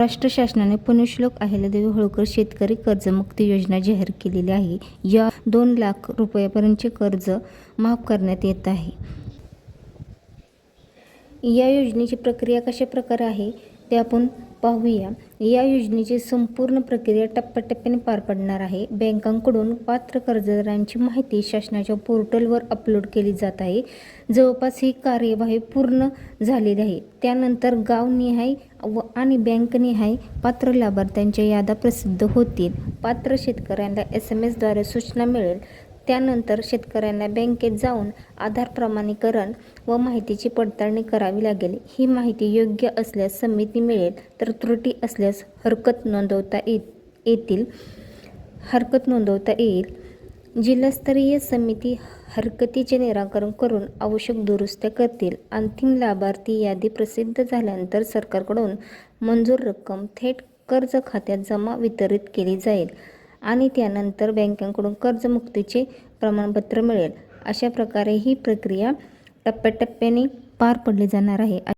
महाराष्ट्र शासनाने पुण्यश्लोक अहिल्यादेवी होळकर शेतकरी कर्जमुक्ती योजना जाहीर केलेली आहे. या 2 लाख रुपयांपर्यंतचे कर्ज माफ करण्यात येत आहे. या योजनेची प्रक्रिया कशा प्रकारे आहे ते आपण पाहूया. या योजनेची संपूर्ण प्रक्रिया टप्प्याटप्प्याने पार पडणार आहे. बँकांकडून पात्र कर्जदारांची माहिती शासनाच्या पोर्टलवर अपलोड केली जात आहे. जवळपास ही कार्यवाही पूर्ण झालेली आहे. त्यानंतर गावनिहाय आणि बँकनिहाय पात्र लाभार्थ्यांच्या याद्या प्रसिद्ध होतील. पात्र शेतकऱ्यांना SMS द्वारे सूचना मिळेल. त्यानंतर शेतकऱ्यांना बँकेत जाऊन आधार प्रमाणीकरण व माहितीची पडताळणी करावी लागेल. ही माहिती योग्य असल्यास संमती मिळेल, तर त्रुटी असल्यास हरकत नोंदवता येईल. जिल्हास्तरीय समिती हरकतीचे निराकरण करून आवश्यक दुरुस्त्या करतील. अंतिम लाभार्थी यादी प्रसिद्ध झाल्यानंतर सरकारकडून मंजूर रक्कम थेट कर्ज खात्यात जमा वितरित केली जाईल आणि त्यानंतर बँकांकडून कर्जमुक्तीचे प्रमाणपत्र मिळेल. अशा प्रकारे ही प्रक्रिया टप्प्याटप्प्याने पार पडली जाणार आहे.